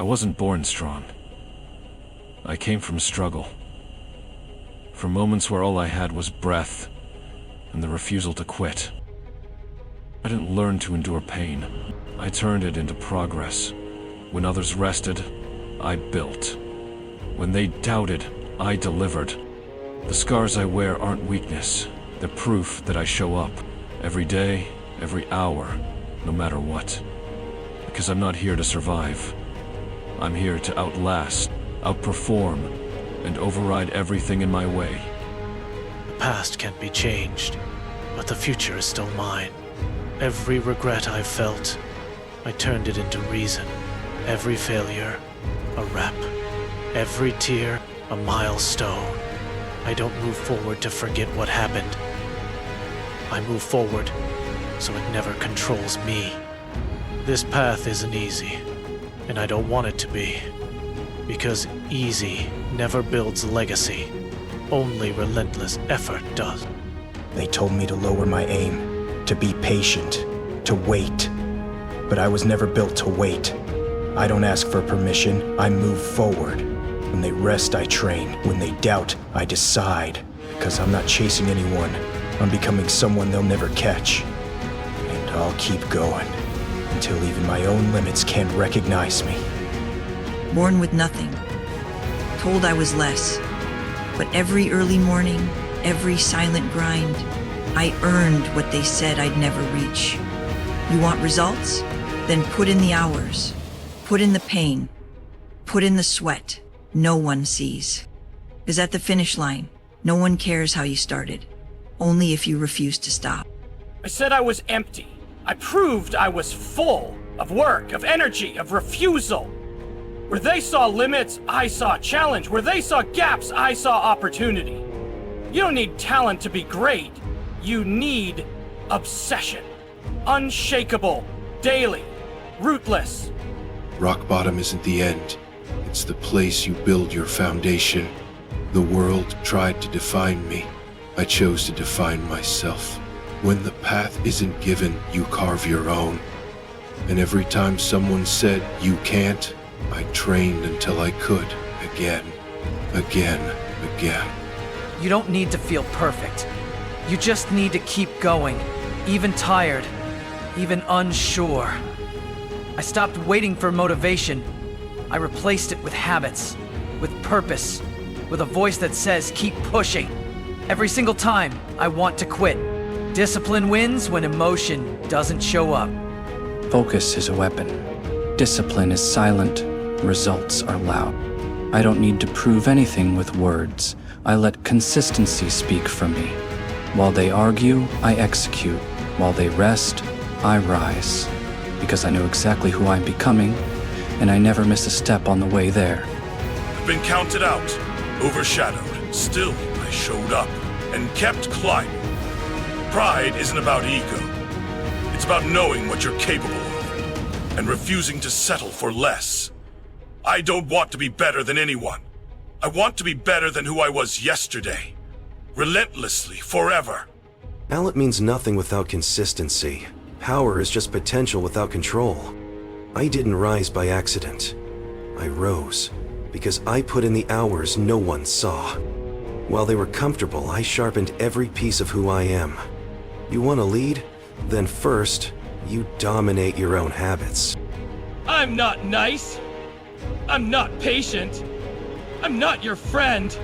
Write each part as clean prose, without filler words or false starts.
I wasn't born strong. I came from struggle. From moments where all I had was breath and the refusal to quit. I didn't learn to endure pain. I turned it into progress. When others rested, I built. When they doubted, I delivered. The scars I wear aren't weakness. They're proof that I show up. Every day, every hour, no matter what. Because I'm not here to survive. I'm here to outlast, outperform, and override everything in my way. The past can't be changed, but the future is still mine. Every regret I've felt, I turned it into reason. Every failure, a rep. Every tear, a milestone. I don't move forward to forget what happened. I move forward so it never controls me. This path isn't easy, and I don't want it to be. Because easy never builds legacy. Only relentless effort does. They told me to lower my aim, to be patient, to wait. But I was never built to wait. I don't ask for permission, I move forward. When they rest, I train. When they doubt, I decide. Because I'm not chasing anyone. I'm becoming someone they'll never catch. And I'll keep going. Until even my own limits can't recognize me. Born with nothing. Told I was less. But every early morning, every silent grind, I earned what they said I'd never reach. You want results? Then put in the hours. Put in the pain. Put in the sweat no one sees. 'Cause at the finish line, no one cares how you started. Only if you refuse to stop. I said I was empty. I proved I was full of work, of energy, of refusal. Where they saw limits, I saw challenge. Where they saw gaps, I saw opportunity. You don't need talent to be great. You need obsession. Unshakable, daily, rootless. Rock bottom isn't the end. It's the place you build your foundation. The world tried to define me. I chose to define myself. When the path isn't given, you carve your own. And every time someone said, you can't, I trained until I could. Again, again, again. You don't need to feel perfect. You just need to keep going, even tired, even unsure. I stopped waiting for motivation. I replaced it with habits, with purpose, with a voice that says, keep pushing. Every single time, I want to quit. Discipline wins when emotion doesn't show up. Focus is a weapon. Discipline is silent. Results are loud. I don't need to prove anything with words. I let consistency speak for me. While they argue, I execute. While they rest, I rise. Because I know exactly who I'm becoming, and I never miss a step on the way there. I've been counted out, overshadowed. Still, I showed up and kept climbing. Pride isn't about ego. It's about knowing what you're capable of and refusing to settle for less. I don't want to be better than anyone. I want to be better than who I was yesterday. Relentlessly, forever. Talent means nothing without consistency. Power is just potential without control. I didn't rise by accident. I rose because I put in the hours no one saw. While they were comfortable, I sharpened every piece of who I am. You want to lead? Then first, you dominate your own habits. I'm not nice. I'm not patient. I'm not your friend.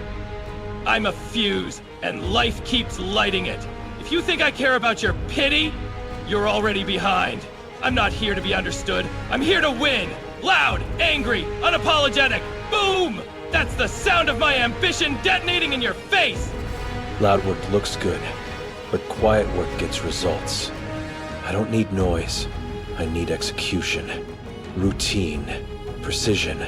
I'm a fuse, and life keeps lighting it. If you think I care about your pity, you're already behind. I'm not here to be understood. I'm here to win. Loud, angry, unapologetic. Boom! That's the sound of my ambition detonating in your face! Loud work looks good, but quiet work gets results. I don't need noise. I need execution. Routine. Precision.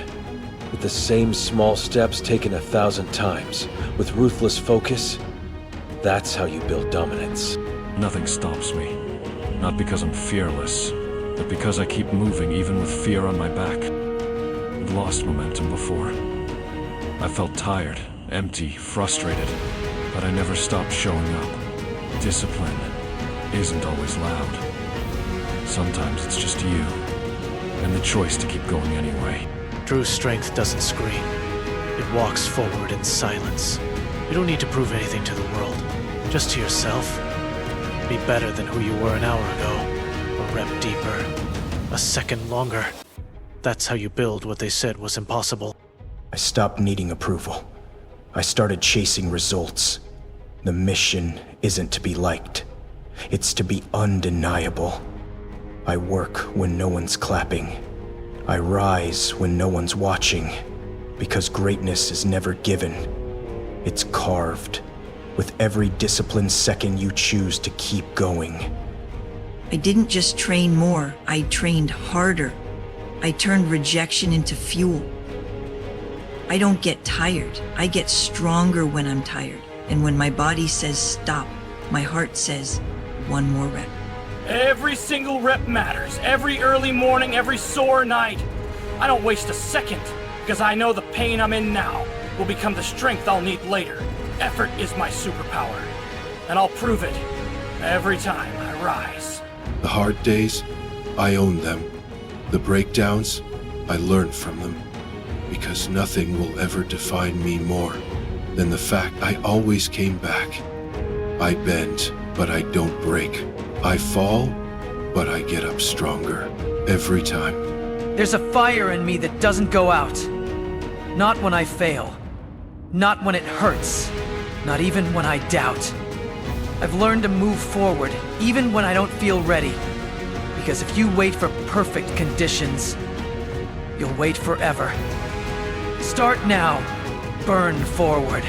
With the same small steps taken 1,000 times. With ruthless focus. That's how you build dominance. Nothing stops me. Not because I'm fearless, but because I keep moving even with fear on my back. I've lost momentum before. I felt tired, empty, frustrated, but I never stopped showing up. Discipline isn't always loud. Sometimes it's just you, and the choice to keep going anyway. True strength doesn't scream. It walks forward in silence. You don't need to prove anything to the world, just to yourself. Be better than who you were an hour ago, a rep deeper, a second longer. That's how you build what they said was impossible. I stopped needing approval. I started chasing results. The mission isn't to be liked. It's to be undeniable. I work when no one's clapping. I rise when no one's watching. Because greatness is never given. It's carved. With every disciplined second you choose to keep going. I didn't just train more, I trained harder. I turned rejection into fuel. I don't get tired, I get stronger when I'm tired. And when my body says stop, my heart says one more rep. Every single rep matters. Every early morning, every sore night. I don't waste a second, because I know the pain I'm in now will become the strength I'll need later. Effort is my superpower, and I'll prove it every time I rise. The hard days, I own them. The breakdowns, I learn from them. Because nothing will ever define me more than the fact I always came back. I bend, but I don't break. I fall, but I get up stronger. Every time. There's a fire in me that doesn't go out. Not when I fail. Not when it hurts. Not even when I doubt. I've learned to move forward, even when I don't feel ready. Because if you wait for perfect conditions, you'll wait forever. Start now. Burn forward.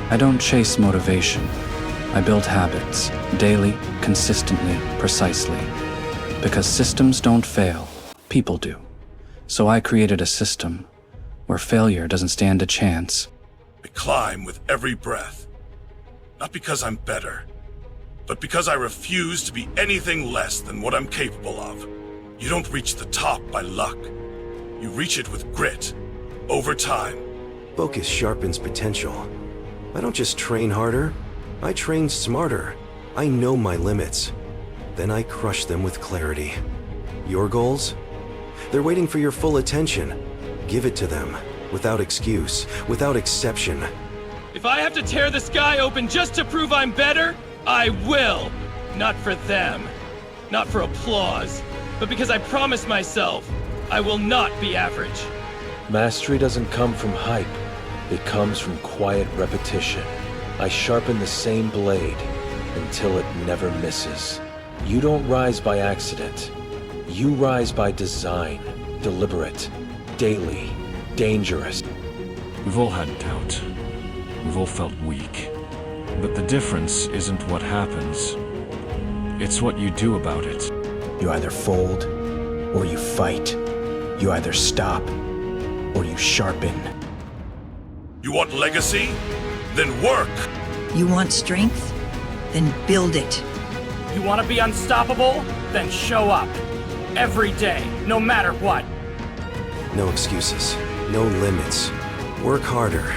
I don't chase motivation. I build habits, daily, consistently, precisely. Because systems don't fail, people do. So I created a system where failure doesn't stand a chance. I climb with every breath. Not because I'm better, but because I refuse to be anything less than what I'm capable of. You don't reach the top by luck. You reach it with grit, over time. Focus sharpens potential. I don't just train harder, I train smarter. I know my limits. Then I crush them with clarity. Your goals? They're waiting for your full attention. Give it to them, without excuse, without exception. If I have to tear the sky open just to prove I'm better, I will. Not for them, not for applause, but because I promised myself I will not be average. Mastery doesn't come from hype. It comes from quiet repetition. I sharpen the same blade until it never misses. You don't rise by accident. You rise by design, deliberate, daily, dangerous. We've all had doubt. We've all felt weak. But the difference isn't what happens. It's what you do about it. You either fold, or you fight. You either stop, or you sharpen. You want legacy? Then work! You want strength? Then build it. You want to be unstoppable? Then show up. Every day, no matter what. No excuses, no limits. Work harder,